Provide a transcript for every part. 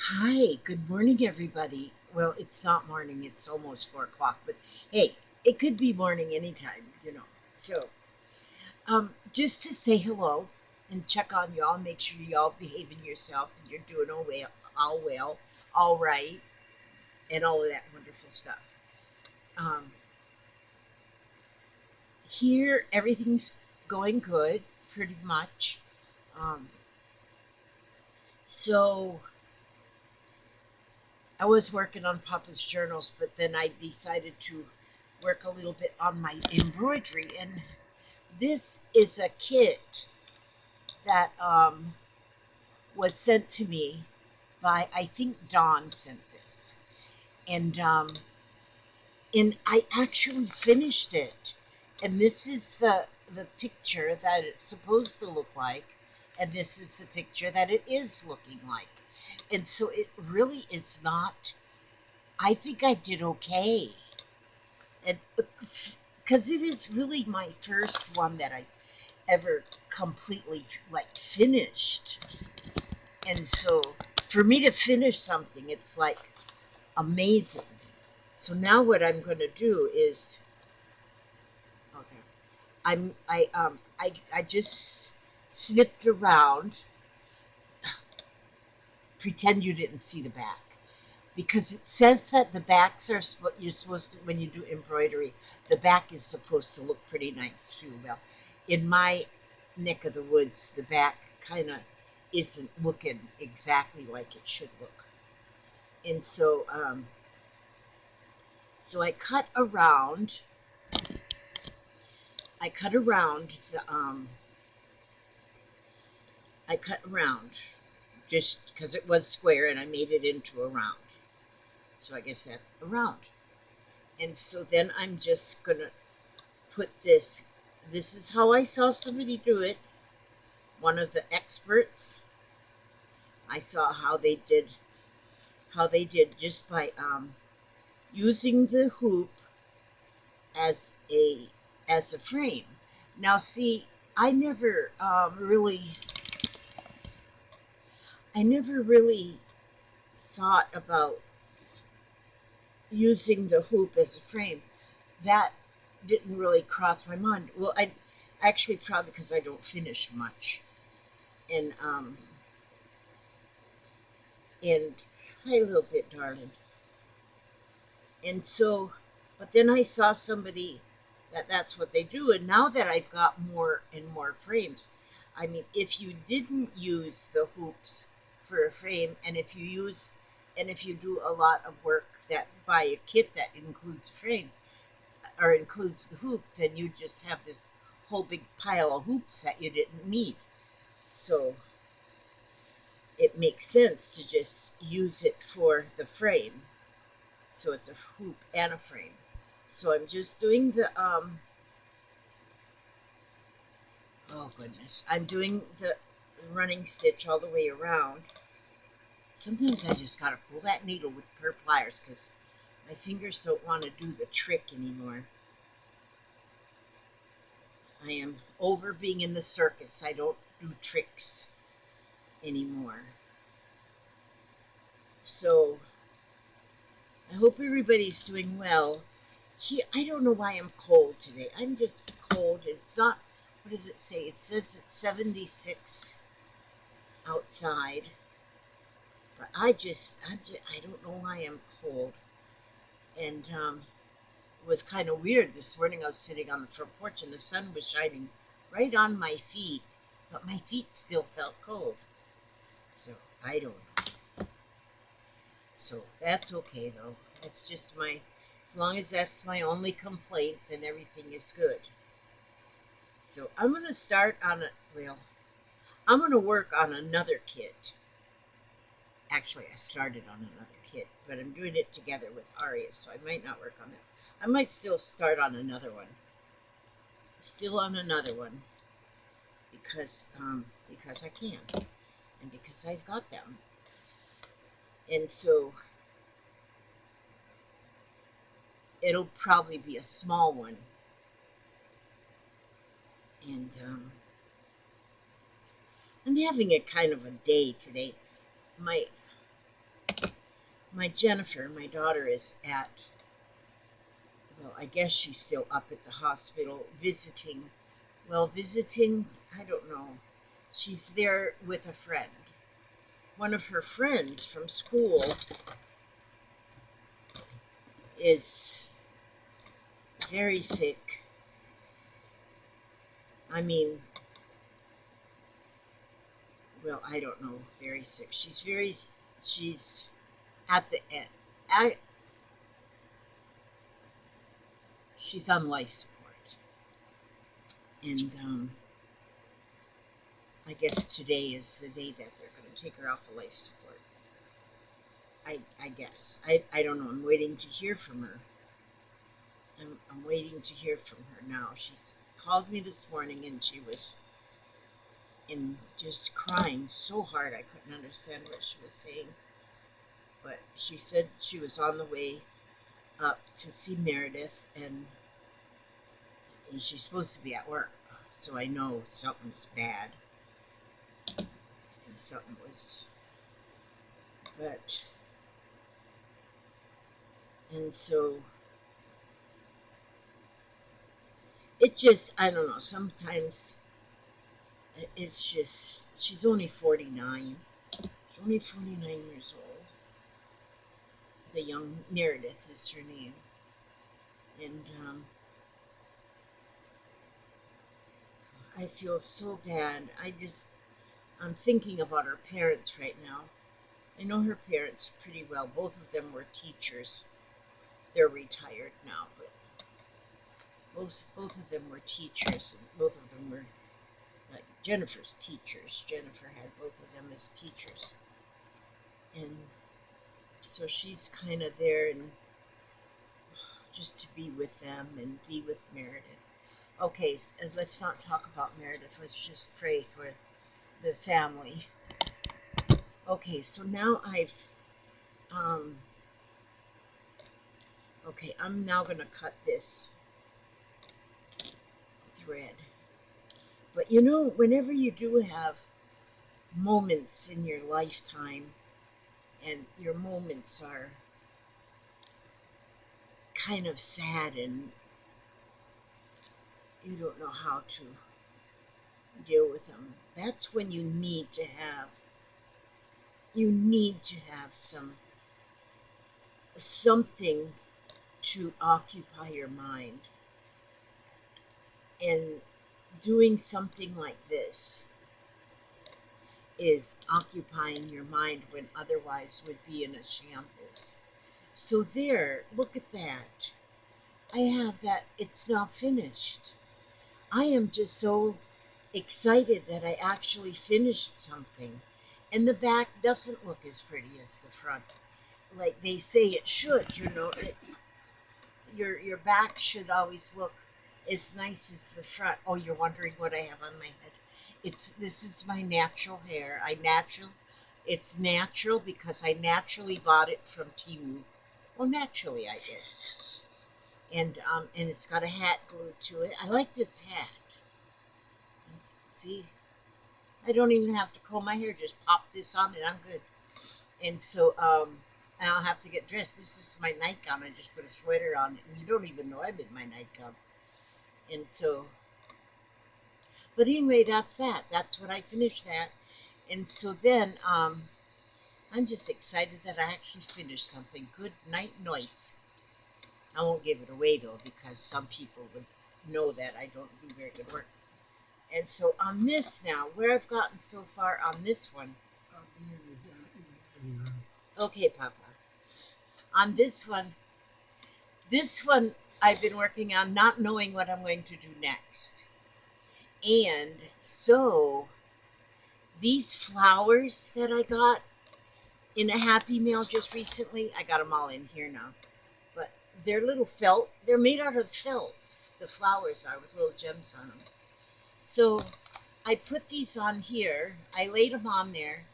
Hi, good morning, everybody. Well, it's not morning, it's almost 4 o'clock, but hey, it could be morning anytime. So, just to say hello and check on y'all, make sure y'all behaving yourself and you're doing all well, all right, and all of that wonderful stuff. Um, Here, everything's going good, pretty much. Um, so, I was working on Papa's journals, but then I decided to work a little bit on my embroidery. And this is a kit that was sent to me by, I think Dawn sent this. And I actually finished it. And this is the picture that it's supposed to look like. And this is the picture that it is looking like. And so it really is not, I think I did okay. And because it is really my first one that I ever completely like finished. And so for me to finish something, it's like amazing. So now what I'm going to do is okay. I just snipped around. Pretend you didn't see the back because it says that the backs are you're supposed to, when you do embroidery, the back is supposed to look pretty nice too. Well, in my neck of the woods, the back kind of isn't looking exactly like it should look. And so I cut around I cut around just because it was square and I made it into a round. So I guess that's a round. And so then I'm just gonna put this. This is how I saw somebody do it. One of the experts. I saw how they did just by using the hoop as a frame. Now, see, I never really thought about using the hoop as a frame. That didn't really cross my mind. Well, I actually probably because I don't finish much, and and hi, little bit, darling. And so, but then I saw somebody that's what they do, and now that I've got more and more frames, I mean, if you didn't use the hoops for a frame, and if you do a lot of work that buy a kit that includes frame or includes the hoop, then you just have this whole big pile of hoops that you didn't need. So it makes sense to just use it for the frame. So it's a hoop and a frame. So I'm just doing oh goodness, I'm doing the running stitch all the way around. Sometimes I just gotta pull that needle with per pliers because my fingers don't want to do the trick anymore. I am over being in the circus. I don't do tricks anymore. So I hope everybody's doing well. I don't know why I'm cold today. I'm just cold. It's not, what does it say? It says it's 76 outside. But I don't know why I'm cold. And it was kind of weird. This morning I was sitting on the front porch and the sun was shining right on my feet, but my feet still felt cold. So I don't know. So that's okay though. That's just as long as that's my only complaint, then everything is good. So I'm going to start I'm going to work on another kit. Actually, I started on another kit, but I'm doing it together with Aria, so I might not work on that. I might still start on another one. Still on another one because I can and because I've got them. And so it'll probably be a small one. And I'm having a kind of a day today. My My Jennifer, my daughter, is at, well, I guess she's still up at the hospital visiting. Well, visiting, I don't know. She's there with a friend. One of her friends from school is very sick. I mean, well, I don't know, very sick. She's at the end. She's on life support. And I guess today is the day that they're going to take her off of life support. I guess. I don't know. I'm waiting to hear from her. I'm waiting to hear from her now. She's called me this morning and she was just crying so hard I couldn't understand what she was saying. But she said she was on the way up to see Meredith and she's supposed to be at work. So I know something's bad. And something was, but, and so it just, I don't know, sometimes it's just, she's only 49. She's only 49 years old. The young Meredith is her name. And I feel so bad. I'm thinking about her parents right now. I know her parents pretty well. Both of them were teachers. They're retired now, but both of them were teachers, and both of them were like Jennifer's teachers. Jennifer had both of them as teachers, and so she's kind of there and just to be with them and be with Meredith. Okay, let's not talk about Meredith. Let's just pray for the family. Okay, so now okay, I'm now going to cut this thread. But you know, whenever you do have moments in your lifetime and your moments are kind of sad and you don't know how to deal with them, that's when you need to have something to occupy your mind. And doing something like this is occupying your mind when otherwise would be in a shambles. So there, look at that. I have that, it's now finished. I am just so excited that I actually finished something. And the back doesn't look as pretty as the front. Like they say it should, you know. Your back should always look as nice as the front. Oh, you're wondering what I have on my head. This is my natural hair. It's natural because I naturally bought it from Temu. Well, naturally I did. And it's got a hat glued to it. I like this hat. See, I don't even have to comb my hair. Just pop this on and I'm good. And so I'll have to get dressed. This is my nightgown. I just put a sweater on, and you don't even know I'm in my nightgown. And so, but anyway, that's that. That's when I finished that. And so then I'm just excited that I actually finished something. Good night, noise. I won't give it away though, because some people would know that I don't do very good work. And so on this now, where I've gotten so far on this one. Okay, Papa. On this one I've been working on not knowing what I'm going to do next. And so these flowers that I got in a Happy Mail just recently, I got them all in here now. But they're little felt. They're made out of felt. The flowers are with little gems on them. So I put these on here. I laid them on there.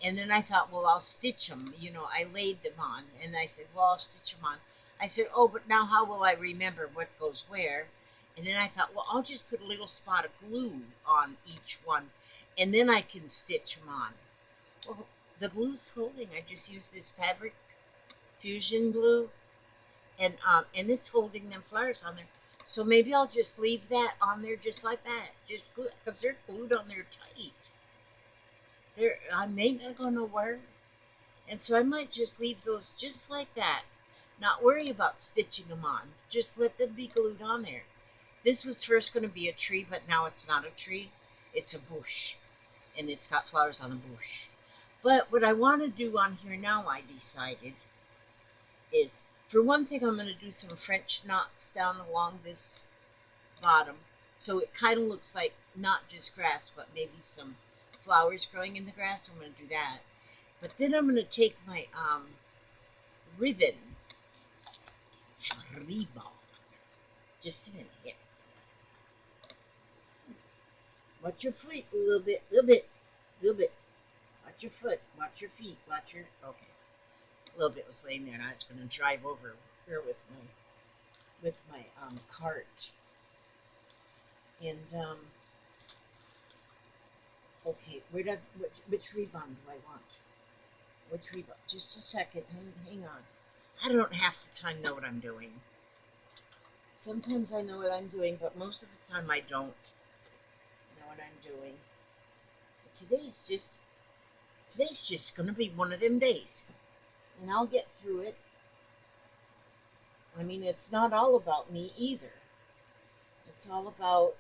And then I thought, well, I'll stitch them. You know, I laid them on. And I said, well, I'll stitch them on. I said, oh, but now how will I remember what goes where? And then I thought, well, I'll just put a little spot of glue on each one. And then I can stitch them on. Well, the glue's holding. I just used this fabric fusion glue, and it's holding them flowers on there. So maybe I'll just leave that on there just like that, just glue, because they're glued on there tight. They ain't going nowhere, and so I might just leave those just like that. Not worry about stitching them on. Just let them be glued on there. This was first going to be a tree, but now it's not a tree. It's a bush, and it's got flowers on the bush. But what I want to do on here now, I decided, is, for one thing, I'm going to do some French knots down along this bottom. So it kind of looks like not just grass, but maybe some flowers growing in the grass. I'm going to do that. But then I'm going to take my ribbon. Just a minute here. Watch your feet a little bit, little bit. Watch your foot, watch your feet, watch your, okay. A little bit was laying there, and I was going to drive over here with my cart. And okay, which rebound do I want? Which rebound? Just a second. Hang on. I don't half the time know what I'm doing. Sometimes I know what I'm doing, but most of the time I don't know what I'm doing. But today's just going to be one of them days, and I'll get through it. I mean, it's not all about me either. It's all about,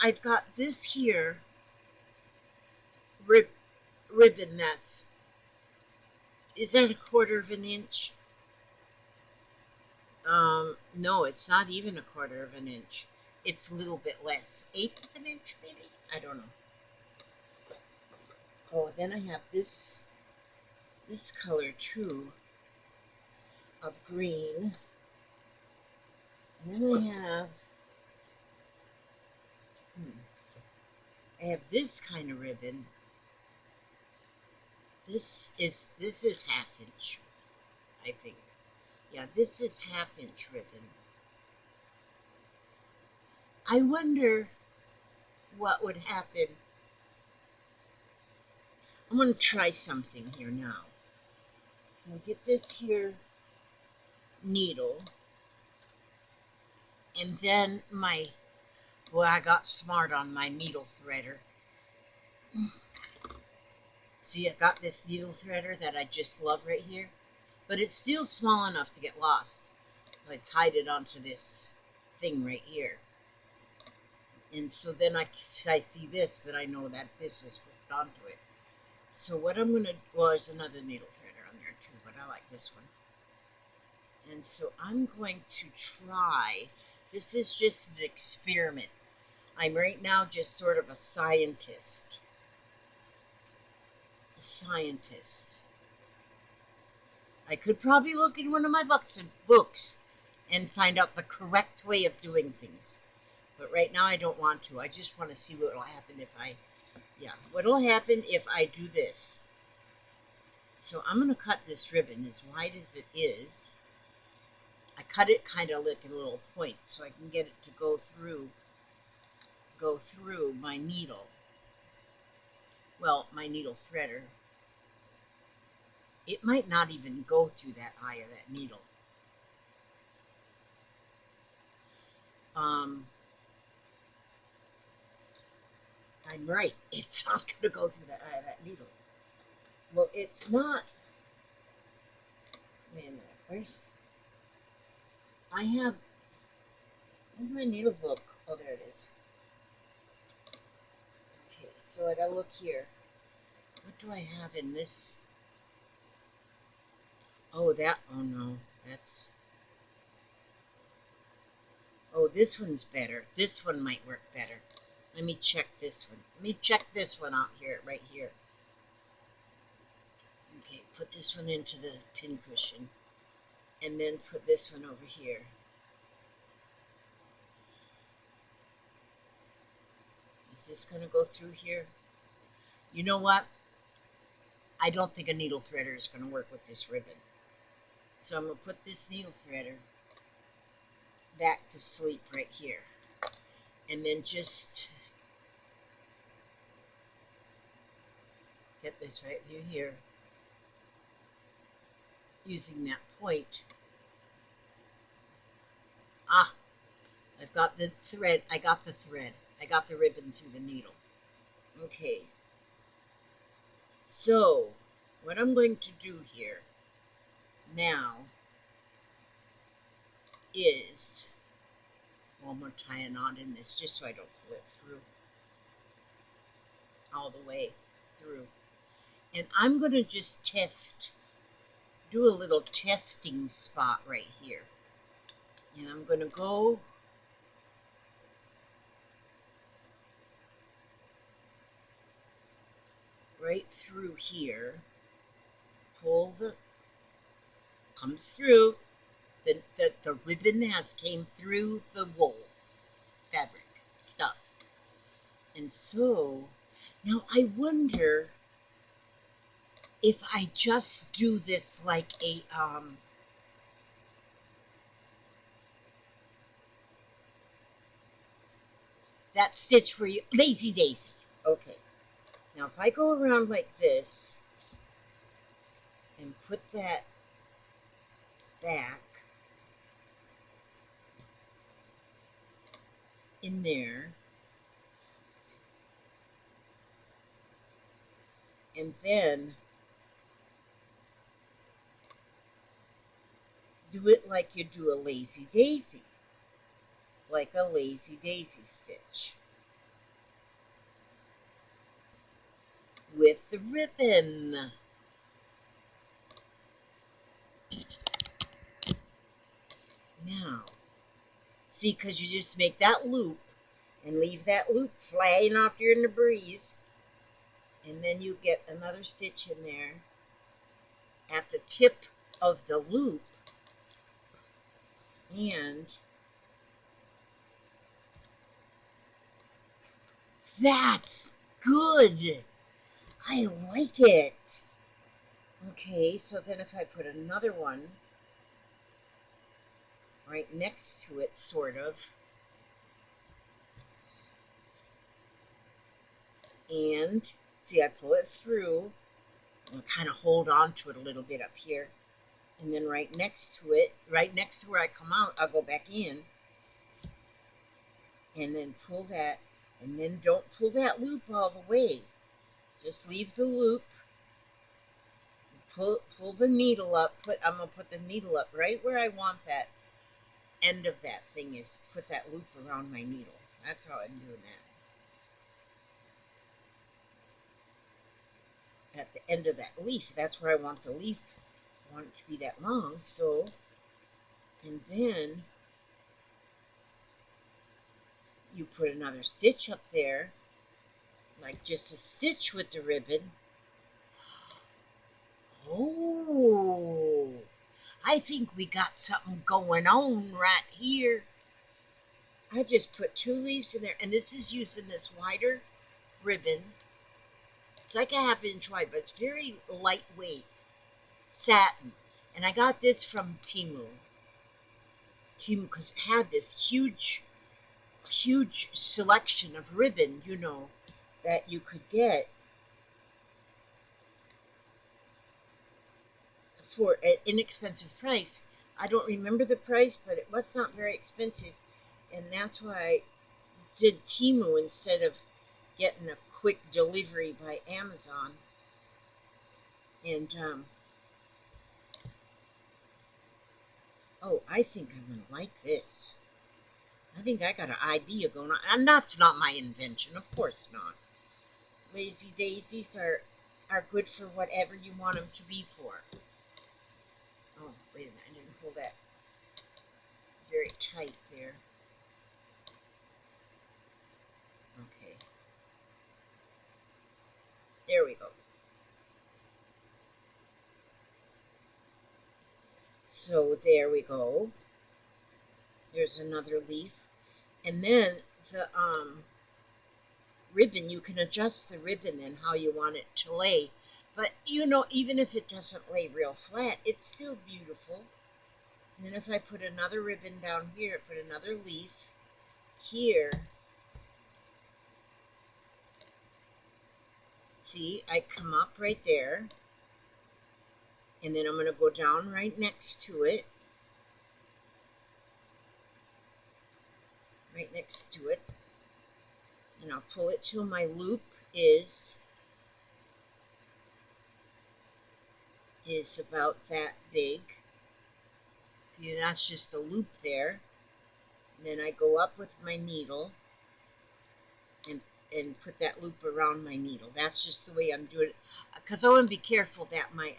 I've got this here ribbon is that 1/4 of an inch? No, it's not even 1/4 of an inch. It's a little bit less. 1/8 of an inch, maybe? I don't know. Oh, then I have this color too, of green. And then I have this kind of ribbon. This is 1/2 inch, I think. Yeah, this is 1/2 inch ribbon. I wonder what would happen. I'm going to try something here now. I'm going to get this here needle, and then I got smart on my needle threader. See, I got this needle threader that I just love right here, but it's still small enough to get lost. I tied it onto this thing right here, and so then I see this, that I know that this is hooked onto it. So what I'm going to, well, there's another needle threader on there too, but I like this one. And so I'm going to try, this is just an experiment. I'm right now just sort of a scientist. I could probably look in one of my books and find out the correct way of doing things. But right now I don't want to. I just want to see what will happen what will happen if I do this. So I'm going to cut this ribbon as wide as it is. I cut it kind of like a little point so I can get it to go through my needle. Well, my needle threader. It might not even go through that eye of that needle. I'm right. It's not going to go through that eye of that needle. Well, it's not. Wait a minute. Where's my needle book? Oh, there it is. Okay, so I gotta look here. What do I have in this? Oh, no, that's. Oh, this one's better. This one might work better. Let me check this one. Let me check this one out here, right here. Okay, put this one into the pin cushion, and then put this one over here. Is this going to go through here? You know what? I don't think a needle threader is going to work with this ribbon. So I'm going to put this needle threader back to sleep right here. And then just get this right through here using that point. Ah, I've got the thread. I got the thread. I got the ribbon through the needle. Okay. So, what I'm going to do here now is, well, I'm going to tie a knot in this just so I don't pull it through all the way through. And I'm going to just do a little testing spot right here. And I'm going to go right through here, comes through, the ribbon came through the wool fabric stuff. And so, now I wonder if I just do this like a, that stitch where you, lazy daisy. Okay. Now if I go around like this and put that back in there, and then do it like you do a lazy daisy, like a lazy daisy stitch with the ribbon. Now, see, because you just make that loop and leave that loop flying off here in the breeze, and then you get another stitch in there at the tip of the loop, and that's good. I like it. Okay, so then if I put another one right next to it, sort of, and see, I pull it through and kind of hold on to it a little bit up here, and then right next to it, right next to where I come out, I'll go back in and then pull that, and then don't pull that loop all the way, just leave the loop, pull the needle up, I'm gonna put the needle up right where I want that end of that thing is, put that loop around my needle. That's how I'm doing that. At the end of that leaf, that's where I want the leaf. I want it to be that long, so, and then you put another stitch up there, like just a stitch with the ribbon. Oh, I think we got something going on right here. I just put 2 leaves in there, and this is using this wider ribbon. It's like a 1/2 inch wide, but it's very lightweight satin. And I got this from Temu because it had this huge selection of ribbon, you know, that you could get for an inexpensive price. I don't remember the price, but it was not very expensive, and that's why I did Temu instead of getting a quick delivery by Amazon. And oh, I think I'm gonna like this. I think I got an idea going on, and that's not my invention, of course not. Lazy daisies are good for whatever you want them to be for. Oh, wait a minute, I didn't pull that very tight there. Okay. There we go. So there we go. There's another leaf. And then the ribbon, you can adjust the ribbon and how you want it to lay. But, you know, even if it doesn't lay real flat, it's still beautiful. And then if I put another ribbon down here, put another leaf here. see, I come up right there, and then I'm going to go down right next to it, and I'll pull it till my loop is about that big. See, that's just a loop there. And then I go up with my needle and put that loop around my needle. That's just the way I'm doing it, because I want to be careful that my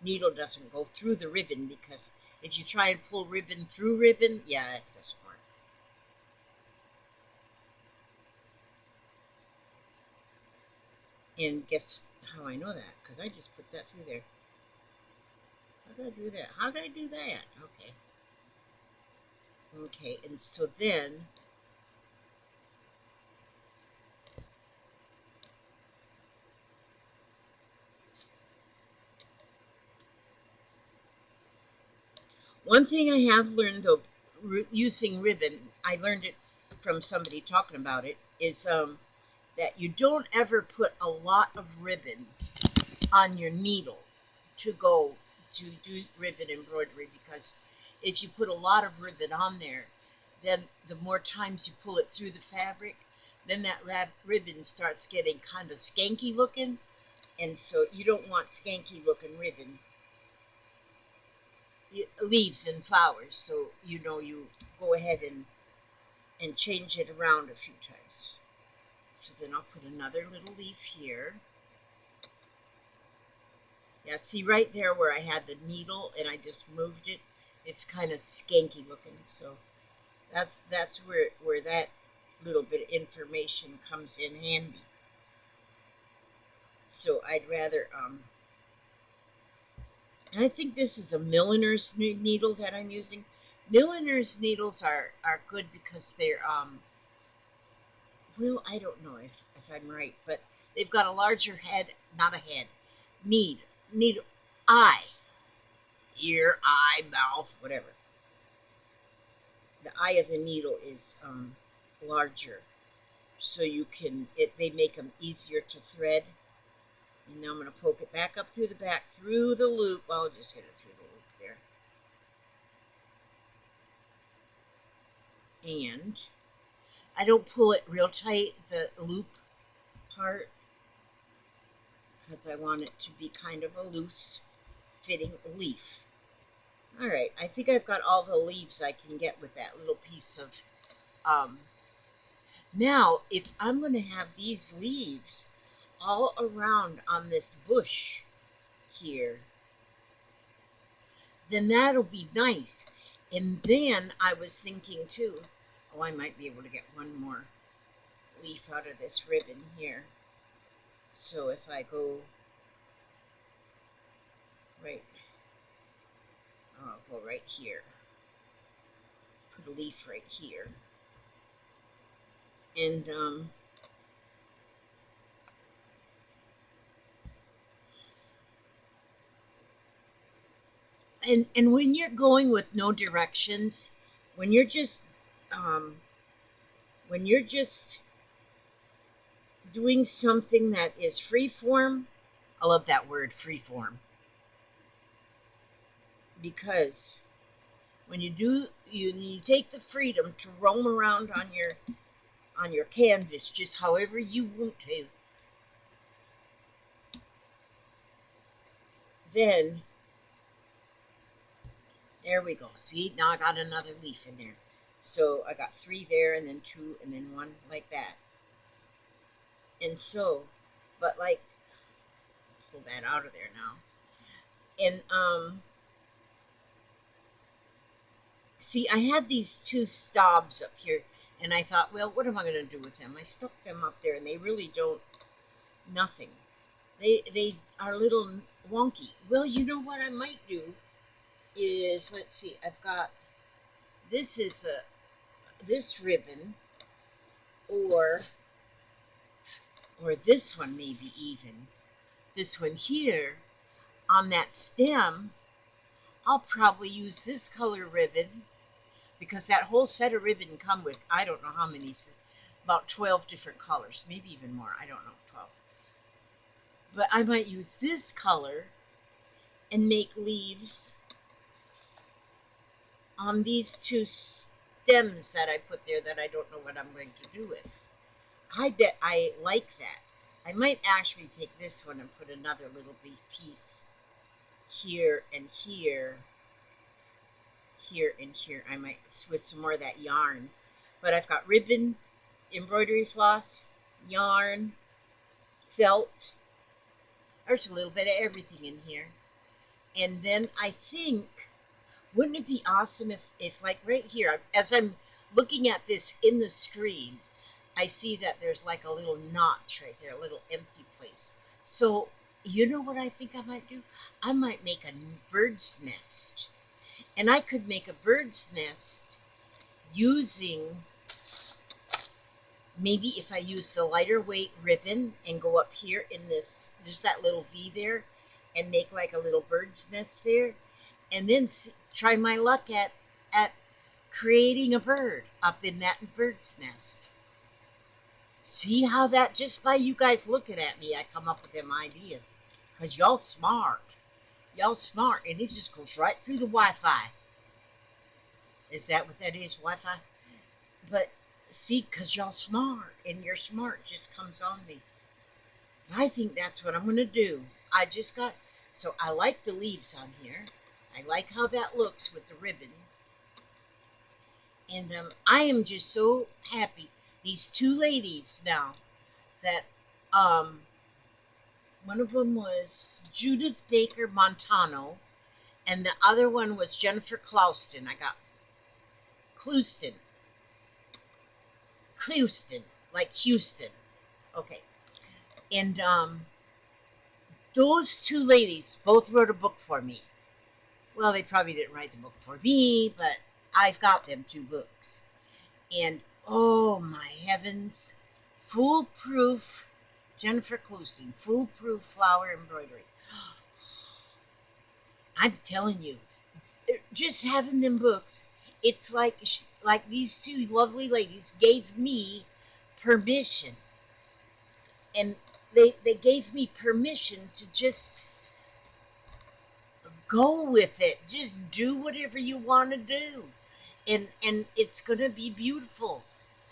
needle doesn't go through the ribbon, because if you try and pull ribbon through ribbon, yeah, it doesn't work. And guess how I know that? Because I just put that through there. How did I do that? How did I do that? Okay. Okay, and so then one thing I have learned, though, using ribbon, I learned it from somebody talking about it, is that you don't ever put a lot of ribbon on your needle to do ribbon embroidery, because if you put a lot of ribbon on there, then the more times you pull it through the fabric, then that ribbon starts getting kind of skanky looking, and so you don't want skanky looking ribbon. Leaves and flowers, so you go ahead and change it around a few times. So then I'll put another little leaf here. Yeah, see right there where I had the needle and I just moved it, it's kind of skanky looking, so that's where that little bit of information comes in handy. So I'd rather and I think this is a milliner's needle that I'm using. Milliner's needles are good because they're well, I don't know if I'm right, but they've got a larger head, not a head, need eye, ear, eye, mouth, whatever. The eye of the needle is larger, so you can they make them easier to thread. And now I'm going to poke it back up through the back, through the loop. I'll just get it through the loop there. And I don't pull it real tight, the loop part, because I want it to be kind of a loose fitting leaf. All right, I think I've got all the leaves I can get with that little piece of now if I'm going to have these leaves all around on this bush here, then that'll be nice. And then I was thinking too, oh, I might be able to get one more leaf out of this ribbon here. So if I go right, I'll go right here, put a leaf right here, and and when you're going with no directions, when you're just um, doing something that is free form, I love that word, free form, because when you take the freedom to roam around on your canvas just however you want to, then there we go. See, now I got another leaf in there. So I got 3 there, and then 2, and then 1 like that. And so, but like, pull that out of there now. And see, I had these 2 stobs up here, and I thought, well, what am I going to do with them? I stuck them up there, and they really don't, nothing. They are a little wonky. Well, you know what I might do is, let's see, I've got, this is this ribbon, or this one maybe even, this one here, on that stem, I'll probably use this color ribbon, because that whole set of ribbon come with, I don't know how many, about 12 different colors, maybe even more, I don't know, 12. But I might use this color and make leaves on these two stems that I put there that I don't know what I'm going to do with. I bet I like that. I might actually take this one and put another little piece here and here, here and here. I might with some more of that yarn. But I've got ribbon, embroidery floss, yarn, felt. There's a little bit of everything in here. And then I think, wouldn't it be awesome if like right here, as I'm looking at this in the screen, I see that there's like a little notch right there, a little empty place. So you know what I think I might do? I might make a bird's nest. And I could make a bird's nest using, maybe if I use the lighter weight ribbon and go up here in this, just that little V there, and make like a little bird's nest there, and then try my luck at creating a bird up in that bird's nest. See how that, just by you guys looking at me, I come up with them ideas. Because y'all smart. Y'all smart. And it just goes right through the Wi-Fi. Is that what that is, Wi-Fi? But see, because y'all smart. And your smart just comes on me. I think that's what I'm going to do. I just got, so I like the leaves on here. I like how that looks with the ribbon. And I am just so happy. These two ladies now that one of them was Judith Baker Montano and the other one was Jennifer Clouston. I got Clouston, like Houston. Okay. And those two ladies both wrote a book for me. Well, they probably didn't write the book for me, but I've got them 2 books. And oh my heavens, foolproof, Jennifer Clouston, foolproof flower embroidery. I'm telling you, just having them books, it's like these 2 lovely ladies gave me permission. And they gave me permission to just go with it. Just do whatever you want to do. And it's going to be beautiful.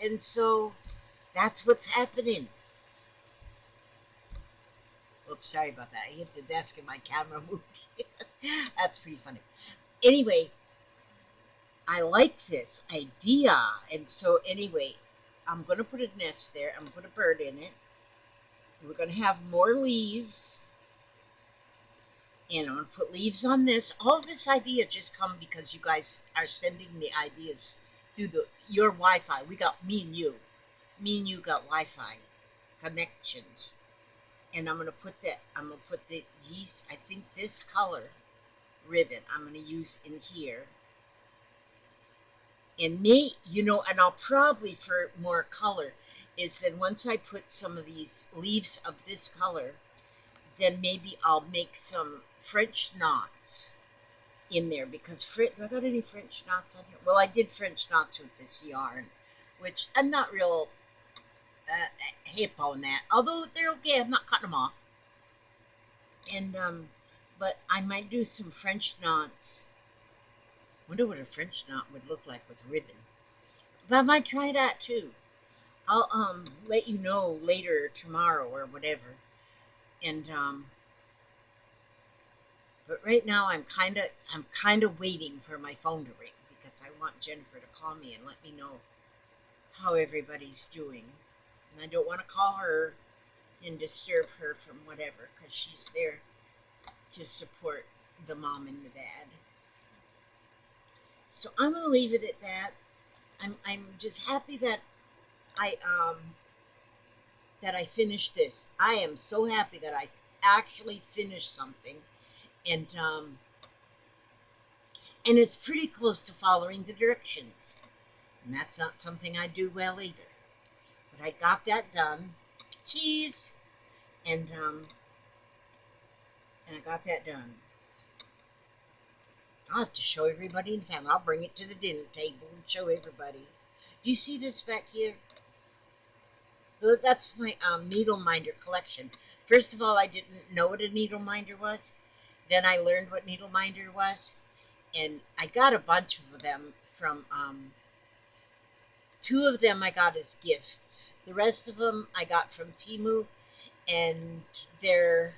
And so that's what's happening. Oops, sorry about that. I hit the desk and my camera moved. That's pretty funny. Anyway, I like this idea. And so anyway, I'm going to put a nest there. I'm going to put a bird in it. We're going to have more leaves. And I'm going to put leaves on this. All of this idea just come because you guys are sending me ideas through your Wi-Fi. We got me and you. Me and you got Wi-Fi connections. And I'm going to put that, I think this color ribbon I'm going to use in here. And and I'll probably, for more color, is that once I put some of these leaves of this color, then maybe I'll make some French knots in there, because do I got any French knots on here? Well, I did French knots with this yarn, which I'm not real hip on that, although they're okay. I'm not cutting them off. And but I might do some French knots. Wonder what a French knot would look like with ribbon. But I might try that too. I'll let you know later, tomorrow or whatever. And but right now I'm kind of waiting for my phone to ring, because I want Jennifer to call me and let me know how everybody's doing. And I don't want to call her and disturb her from whatever, because she's there to support the mom and the dad. So I'm going to leave it at that. I'm just happy that I finished this. I am so happy that I actually finished something, and it's pretty close to following the directions. And that's not something I do well either. But I got that done. Cheese! And I got that done. I'll have to show everybody in the family. I'll bring it to the dinner table and show everybody. Do you see this back here? That's my needle minder collection. First of all, I didn't know what a needle minder was. Then I learned what needle minder was, and I got a bunch of them from. Two of them I got as gifts. The rest of them I got from Timu, and they're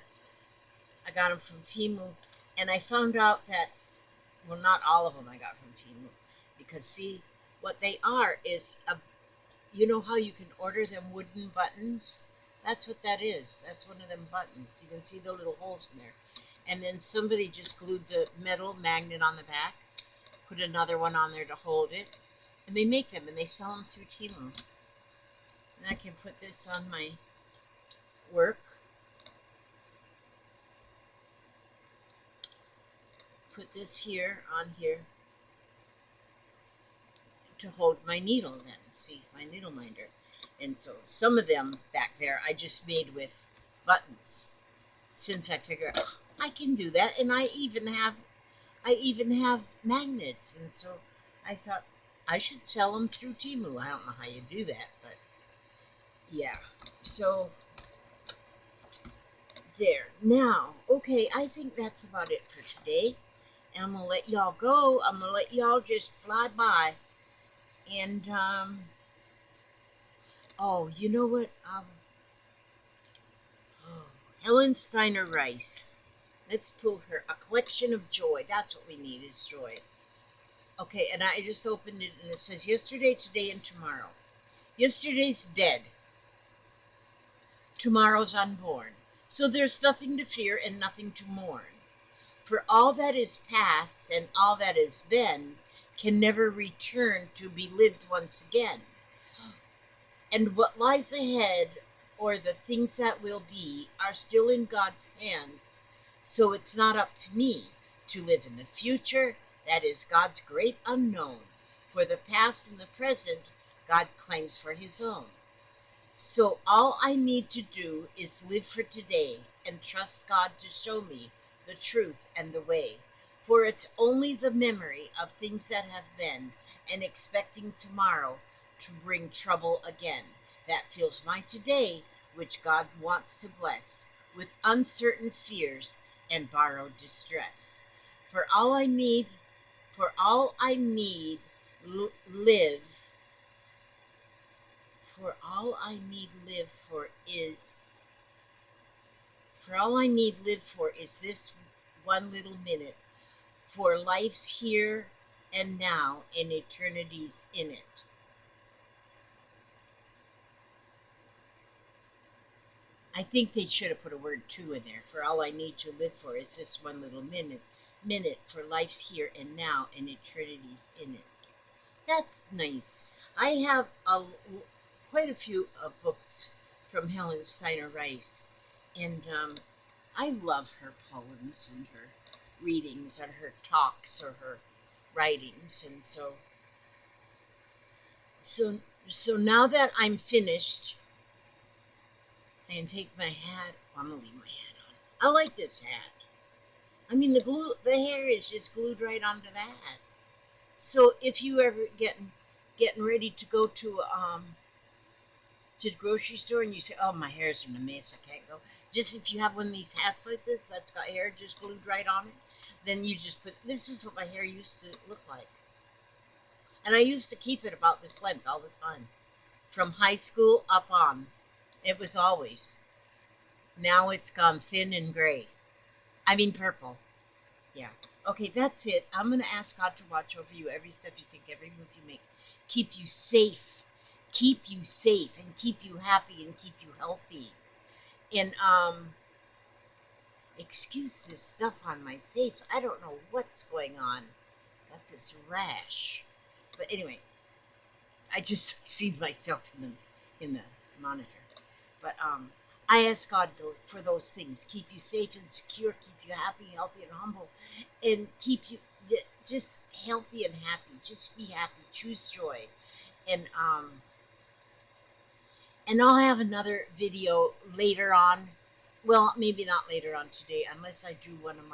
I got them from Timu, and I found out that, well, not all of them I got from Timu, because see, what they are is a, you know how you can order them wooden buttons? That's what that is. That's one of them buttons. You can see the little holes in there. And then somebody just glued the metal magnet on the back, put another one on there to hold it, and they make them and they sell them through Timu. And I can put this on my work. Put this here on here to hold my needle then. See, my needle minder. And so some of them back there I just made with buttons. Since I figured, oh, I can do that, and I even have magnets, and so I thought I should sell them through Timu. I don't know how you do that, but yeah. So there. Now, okay, I think that's about it for today. And I'm gonna let y'all go. I'm gonna let y'all just fly by. And oh, you know what? Oh, Helen Steiner Rice. Let's pull her a collection of joy. That's what we need is joy. Okay, and I just opened it and it says yesterday, today, and tomorrow. Yesterday's dead. Tomorrow's unborn. So there's nothing to fear and nothing to mourn. For all that is past and all that has been can never return to be lived once again. And what lies ahead, or the things that will be, are still in God's hands. So it's not up to me to live in the future. That is God's great unknown. For the past and the present, God claims for his own. So all I need to do is live for today and trust God to show me the truth and the way. For it's only the memory of things that have been and expecting tomorrow to bring trouble again that fills my today, which God wants to bless with uncertain fears and borrowed distress. For all I need live for all I need live for is this one little minute, for life's here and now and eternity's in it. I think they should have put a word two in there. For all I need to live for is this one little minute, for life's here and now and eternity's in it. That's nice. I have quite a few books from Helen Steiner Rice, and I love her poems and her readings and her talks or her writings, and so now that I'm finished, I can take my hat. I'm gonna leave my hat on. I like this hat. I mean, the hair is just glued right onto the hat. So if you ever getting ready to go to the grocery store and you say, "Oh, my hair's in a mess, I can't go," just if you have one of these hats like this that's got hair just glued right on it, then you just put. This is what my hair used to look like, and I used to keep it about this length all the time, from high school up on. It was always. Now it's gone thin and gray. I mean purple. Yeah. Okay, that's it. I'm going to ask God to watch over you every step you take, every move you make. Keep you safe. Keep you safe and keep you happy and keep you healthy. And excuse this stuff on my face. I don't know what's going on. Got this rash. But anyway, I just see myself in the monitor. But I ask God for those things. Keep you safe and secure. Keep you happy, healthy, and humble. And keep you just healthy and happy. Just be happy. Choose joy. And I'll have another video later on. Well, maybe not later on today, unless I do one of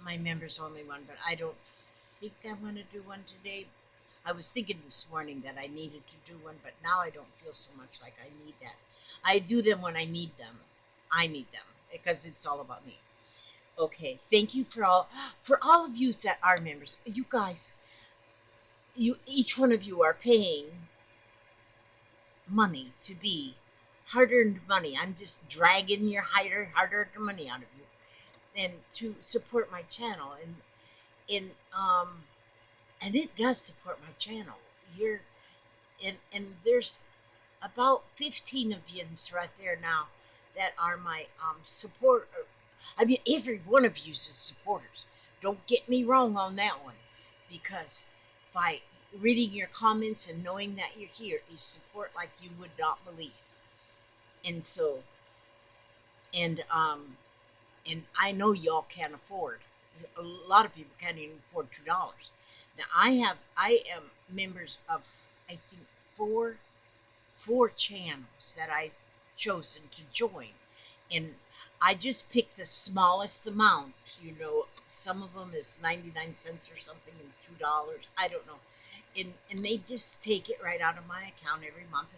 my members only one. But I don't think I'm going to do one today. I was thinking this morning that I needed to do one, but now I don't feel so much like I need that. I do them when I need them. I need them because it's all about me. Okay, thank you for all of you that are members. You guys, you each one of you are paying money to be hard-earned money. I'm just dragging your hard-earned money out of you, and to support my channel, and and it does support my channel. You're and there's about 15 of you right there now that are my support. I mean, every one of you is supporters. Don't get me wrong on that one, because by reading your comments and knowing that you're here is support like you would not believe. And so, and and I know y'all can't afford. A lot of people can't even afford $2. Now I am members of, I think, four channels that I've chosen to join, and I just picked the smallest amount. You know, some of them is 99 cents or something, and $2. I don't know, and they just take it right out of my account every month.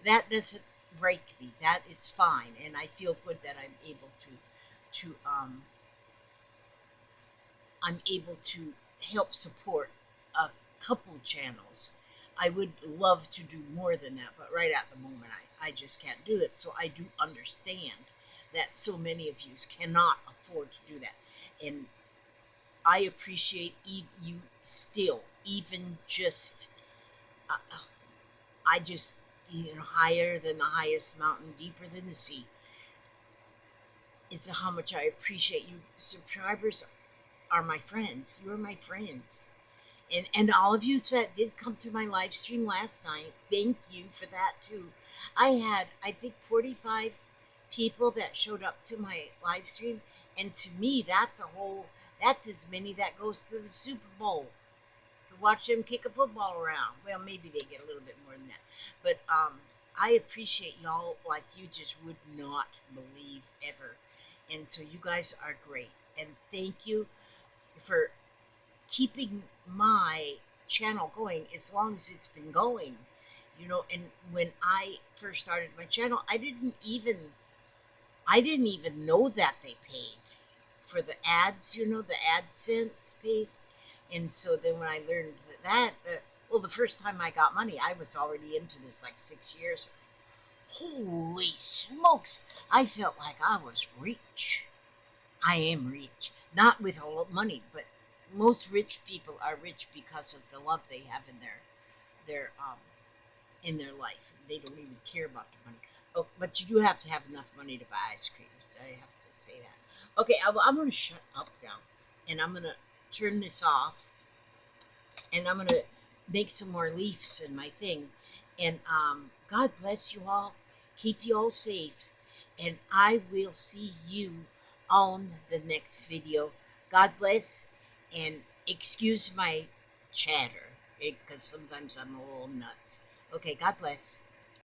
That doesn't break me. That is fine, and I feel good that to I'm able to help support a couple channels. I would love to do more than that, but right at the moment, I just can't do it. So I do understand that so many of you cannot afford to do that. And I appreciate you still, even just, I just, higher than the highest mountain, deeper than the sea, is how much I appreciate you. Subscribers are my friends. You're my friends. And all of you that did come to my live stream last night, thank you for that too. I had, I think, 45 people that showed up to my live stream, and to me, that's as many that goes to the Super Bowl to watch them kick a football around. Well, maybe they get a little bit more than that, but I appreciate y'all like you just would not believe ever, and so you guys are great, and thank you for keeping my channel going as long as it's been going. And when I first started my channel, I didn't even know that they paid for the ads, the AdSense pays. And so then when I learned well, the first time I got money, I was already into this like 6 years. Holy smokes, I felt like I was rich. I am rich, not with a lot of money, but most rich people are rich because of the love they have in their life. They don't even care about the money. Oh, but you do have to have enough money to buy ice cream. I have to say that. Okay, I'm going to shut up now, and I'm going to turn this off, and I'm going to make some more leaves in my thing. And God bless you all. Keep you all safe, and I will see you on the next video. God bless, and excuse my chatter, because sometimes I'm a little nuts. Okay, God bless.